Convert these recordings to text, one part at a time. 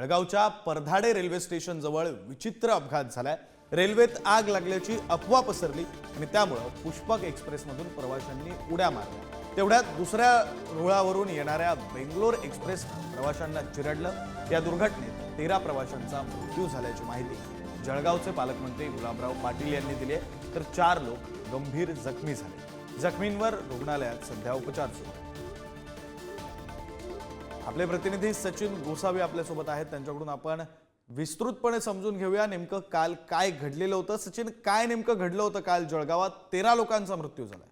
जळगावच्या परधाडे railway station जवळ विचित्र अपघात झालाय। रेल्वेत आग लागल्याची अफवा पसरली आणि त्यामुळे पुष्पक एक्सप्रेसमधून प्रवाशांनी उड्या मारल्या। तेवढ्यात दुसऱ्या रुळावरून येणाऱ्या बेंगलोर एक्सप्रेस प्रवाशांना चिरडलं। या दुर्घटनेत 13 प्रवाशांचा मृत्यू झाल्याची माहिती जळगावचे पालकमंत्री गुलाबराव पाटील यांनी दिली आहे, तर 4 लोक गंभीर जखमी झाले। जखमींवर रुग्णालयात सध्या उपचार सुरू आहेत। आपले प्रतिनिधी सचिन गोसावी आपल्यासोबत आहेत, त्यांच्याकडून आपण विस्तृतपणे समजून घेऊया नेमकं काल काय घडलेलं होतं। सचिन, काय नेमकं घडलं होतं काल जळगावात? 13 लोकांचा मृत्यू झालाय।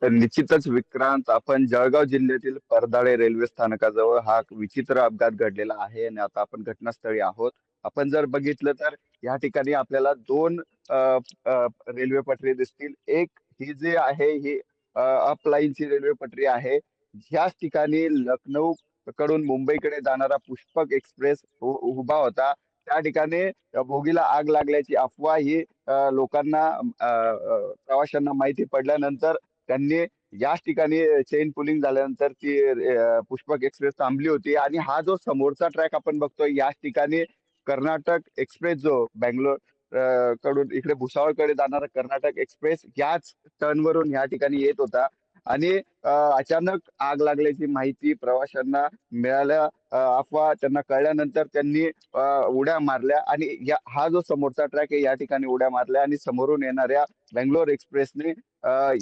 तर निश्चितच विक्रांत, आपण जळगाव जिल्ह्यातील परदाळे रेल्वे स्थानकाजवळ हा विचित्र अपघात घडलेला आहे आणि आता आपण घटनास्थळी आहोत। आपण जर बघितलं तर या ठिकाणी आपल्याला 2 रेल्वे पटरी दिसतील। एक ही जी आहे ही अप लाईनची रेल्वे पटरी आहे। ह्याच ठिकाणी लखनौ कडून मुंबईकडे जाणारा पुष्पक एक्सप्रेस उभा होता। त्या ठिकाणी बोगीला आग लागल्याची अफवा ही लोकांना प्रवाशांना माहिती पडल्यानंतर त्यांनी याच ठिकाणी चेन पुलिंग झाल्यानंतर ती पुष्पक एक्सप्रेस थांबली होती आणि हा जो समोरचा ट्रॅक आपण बघतोय याच ठिकाणी कर्नाटक एक्सप्रेस जो बेंगलोर कडून इकडे भुसावळकडे जाणारा कर्नाटक एक्सप्रेस याच टर्नवरून या ठिकाणी येत होता आणि अचानक आग लागल्याची माहिती प्रवाशांना मिळाल्या। अफवा त्यांना कळल्यानंतर त्यांनी उड्या मारल्या आणि हा जो समोरचा ट्रॅक आहे या ठिकाणी उड्या मारल्या आणि समोरून येणाऱ्या बेंगलोर एक्सप्रेसने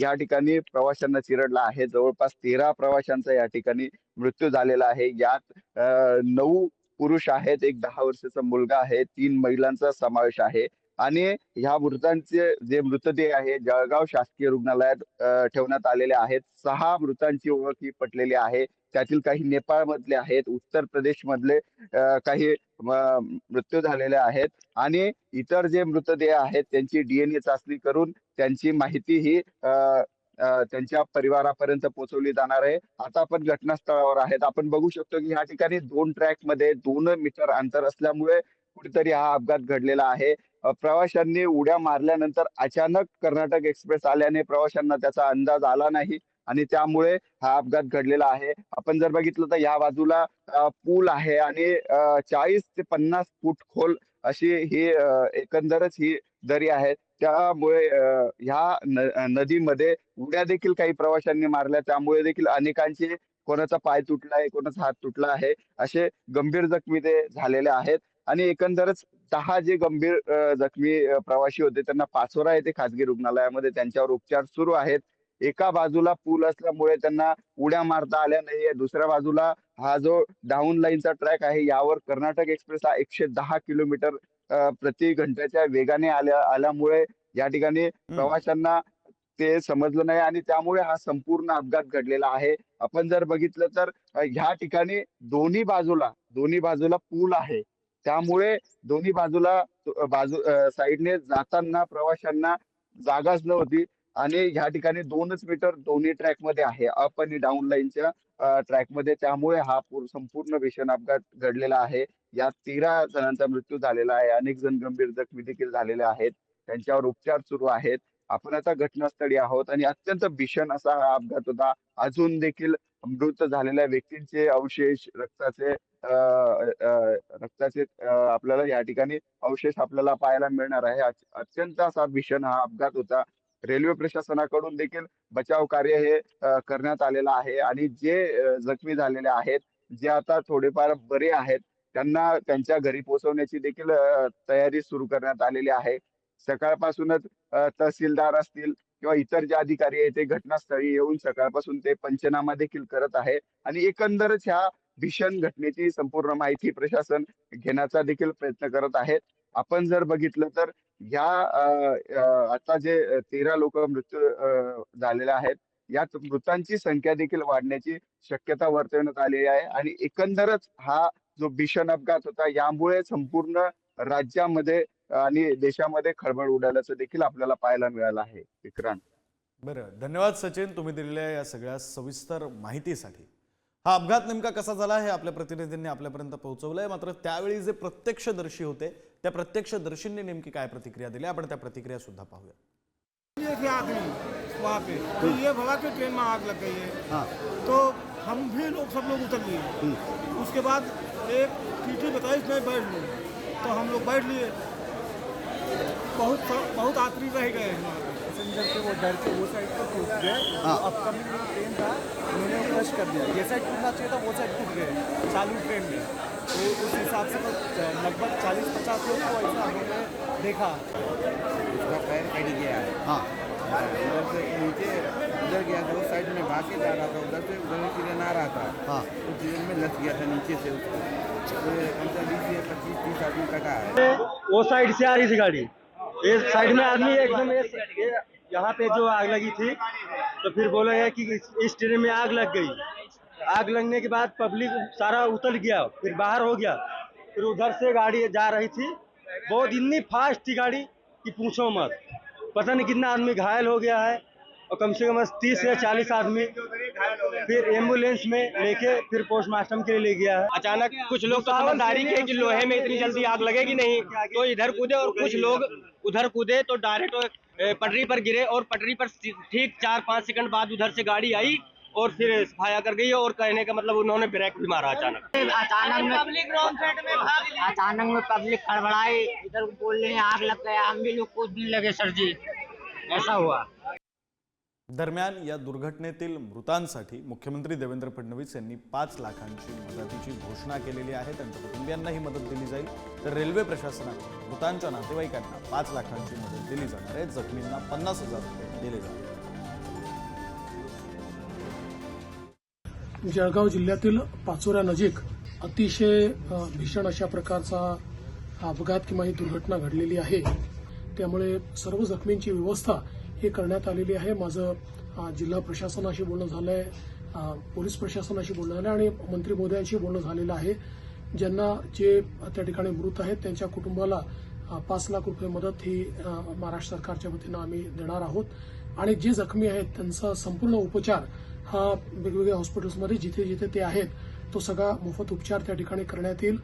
या ठिकाणी प्रवाशांना चिरडला आहे। जवळपास 13 प्रवाशांचा या ठिकाणी मृत्यू झालेला आहे। यात 9 पुरुष आहेत, एक 10 वर्षाचा मुलगा आहे, 3 महिलांचा समावेश आहे आणि ह्या मृतांचे जे मृतदेह आहे जळगाव शासकीय रुग्णालयात ठेवण्यात आलेले आहेत। 6 मृतांची ओळख ही पटलेली आहे। त्यातील काही नेपाळ मधले आहेत, उत्तर प्रदेश मधले काही मृत्यू झालेले आहेत आणि इतर जे मृतदेह आहेत त्यांची DNA चाचणी करून त्यांची माहिती ही त्यांच्या परिवारापर्यंत पोहोचवली जाणार आहे। आता आपण घटनास्थळावर आहेत। आपण बघू शकतो की या ठिकाणी 2 ट्रॅक मध्ये 2 मीटर अंतर असल्यामुळे कुठेतरी हा अपघात घडलेला आहे। प्रवाशांनी उड्या मारल्यानंतर अचानक कर्नाटक एक्सप्रेस आल्याने प्रवाशांना त्याचा अंदाज आला नाही आणि त्यामुळे हा अपघात घडलेला आहे। आपण जर बघितलं तर या बाजूला पूल आहे आणि 40 ते 50 फूट खोल अशी ही एकंदरच ही दरी आहे। त्यामुळे ह्या नदीमध्ये उड्या देखील काही प्रवाशांनी मारल्या, त्यामुळे देखील अनेकांचे कोणाचा पाय तुटला आहे, कोणाचा हात तुटला आहे, असे गंभीर जखमी ते झालेले आहेत आणि एकंदरच 10 जे गंभीर जखमी प्रवासी होते त्यांना पाचोरा येथे खासगी रुग्णालयामध्ये त्यांच्यावर उपचार सुरू आहेत। एका बाजूला पूल असल्यामुळे त्यांना उड्या मारता आल्या नाही। दुसऱ्या बाजूला हा जो डाऊन लाईनचा ट्रॅक आहे यावर कर्नाटक एक्सप्रेस हा 110 किलोमीटर प्रति घंट्याच्या वेगाने आल्यामुळे या ठिकाणी प्रवाशांना ते समजलं नाही आणि त्यामुळे हा संपूर्ण अपघात घडलेला आहे। आपण जर बघितलं तर ह्या ठिकाणी दोन्ही बाजूला पूल आहे, त्यामुळे दोन्ही बाजूला साईडने जाताना प्रवाशांना जागाच नव्हती आणि ह्या ठिकाणी 2च मीटर दोन्ही ट्रॅक मध्ये आहे, अप आणि डाऊन लाईनच्या ट्रॅक मध्ये, त्यामुळे हा संपूर्ण भीषण अपघात घडलेला आहे। यात 13 जणांचा मृत्यू झालेला आहे, अनेक जण गंभीर जखमी देखील झालेले आहेत, त्यांच्यावर उपचार सुरू आहेत। आपण आता घटनास्थळी आहोत आणि अत्यंत भीषण असा हा अपघात होता। अजून देखील मृत झालेल्या व्यक्तींचे अवशेष रक्ताचे आपल्याला या ठिकाणी अवशेष आपल्याला पाहायला मिळणार आहे। अत्यंत असा भीषण हा अपघात होता। रेल्वे प्रशासनाकडून देखील बचाव कार्य हे करण्यात आलेलं आहे आणि जे जखमी झालेले आहेत, जे आता थोडेफार बरे आहेत, त्यांना त्यांच्या घरी पोहोचवण्याची देखील तयारी सुरू करण्यात आलेली आहे। सकाळपासूनच तहसीलदार असतील किंवा इतर जे अधिकारी आहेत ते घटनास्थळी येऊन सकाळपासून ते पंचनामा देखील करत आहे आणि एकंदरच ह्या भीषण घटनेची संपूर्ण माहिती प्रशासन घेण्याचा देखील प्रयत्न करत आहेत। आपण जर बघितलं तर ह्या आता जे 13 लोक मृत्यू झालेले आहेत, यात मृतांची संख्या देखील वाढण्याची शक्यता वर्तवण्यात आलेली आहे आणि एकंदरच हा जो भीषण अपघात होता यामुळे संपूर्ण राज्यामध्ये आणि देशामध्ये खळबळ उडाल्याचं देखील आपल्याला पाहायला मिळालं आहे। विक्रांत, बरं, धन्यवाद सचिन, तुम्ही दिलेल्या या सगळ्या सविस्तर माहितीसाठी। हा अपघात नेमका कसा झाला हे आपल्या प्रतिनिधींनी आपल्यापर्यंत पोहोचवलंय, मात्र त्यावेळी जे प्रत्यक्षदर्शी होते त्या प्रत्यक्षदर्शींनी नेमकी काय प्रतिक्रिया दिली आपण त्या प्रतिक्रिया सुद्धा पाहूया। ये थी आग में वहाँ पे, तो ये भगा कि ट्रेन में आग लग गई है। हाँ। तो हम भी लोग सब लोग उतर गए। उसके बाद एक टीटी बताई मैं बैठ लूँ, तो हम लोग बैठ लिए। बहुत यात्री रह गए हैं वहाँ पे। पैसेंजर के वो डर के वो साइड को टूट गए। हाँ। अपकमिंग ट्रेन था, उन्होंने क्रश कर दिया। ये साइड टूटना चाहिए था, वो साइड टूट गए चालू ट्रेन में। तो उस हिसाब से तो लगभग 40-50 लोग को ऐसा हमने देखा। उसका पैर कट गया है। हाँ उधर से नीचे उधर गया था, उस साइड में भाग के जा रहा था, उधर से उधर ट्रेन आ रहा था। हाँ तो ट्रेन में लग गया था नीचे से उसको। तो ये कम से कम 20 से 25-30 आदमी कटा है। वो साइड से आ रही थी गाड़ी, ये साइड में आदमी एकदम ये यहाँ पे जो आग लगी थी, तो फिर बोला गया कि इस ट्रेन में आग लग गई। आग लगने के बाद पब्लिक सारा उतर गया, फिर बाहर हो गया। फिर उधर से गाड़ी जा रही थी, बहुत इतनी फास्ट थी गाड़ी कि पूछो मत। पता नहीं कितना आदमी घायल हो गया है, और कम से कम 30 से 40 आदमी फिर एम्बुलेंस में लेके फिर पोस्टमार्टम के लिए ले गया है। अचानक कुछ लोग तो समझदारी के कि लोहे में इतनी जल्दी आग लगेगी नहीं, तो इधर कूदे, और कुछ लोग उधर कूदे तो डायरेक्ट पटरी पर गिरे, और पटरी पर ठीक 4-5 सेकंड बाद उधर से गाड़ी आई और फिर सफाया कर गई। और कहने का मतलब उन्होंने ब्रेक भी मारा अचानक अचानक में पब्लिक खड़बड़ाई, इधर बोल रहे हैं आग लग गया, हम भी लोग कूदने लगे सर जी, ऐसा हुआ। दरम्यान या दुर्घटनेतील मृतांसाठी मुख्यमंत्री देवेंद्र फडणवीस यांनी 5 लाखांची मदतीची घोषणा केलेली आहे। त्यांच्या कुटुंबियांनाही मदत दिली जाईल, तर रेल्वे प्रशासनाने मृतांच्या नातेवाईकांना 5 लाखांची मदत दिली जाणार आहे। जखमींना 50,000 रुपये दिले जाणार आहेत। जळगाव जिल्ह्यातील पाचोऱ्या नजीक अतिशय भीषण अशा प्रकारचा अपघात किंवा ही दुर्घटना घडलेली आहे। त्यामुळे सर्व जखमींची व्यवस्था ही करण्यात आलेली आहे। माझं जिल्हा प्रशासनाशी बोलणं झालंय, पोलीस प्रशासनाशी बोलणं झालं आणि मंत्री महोदयांशी बोलणं झालेलं आहे। ज्यांना जे त्या ठिकाणी मृत आहेत त्यांच्या कुटुंबाला 5 लाख रुपये मदत ही महाराष्ट्र सरकारच्या वतीनं आम्ही देणार आहोत। आणि जे जखमी आहेत त्यांचा संपूर्ण उपचार हा वेगवेगळ्या हॉस्पिटल्समध्ये जिथे जिथे ते आहेत तो सगळा मोफत उपचार त्या ठिकाणी करण्यात येईल।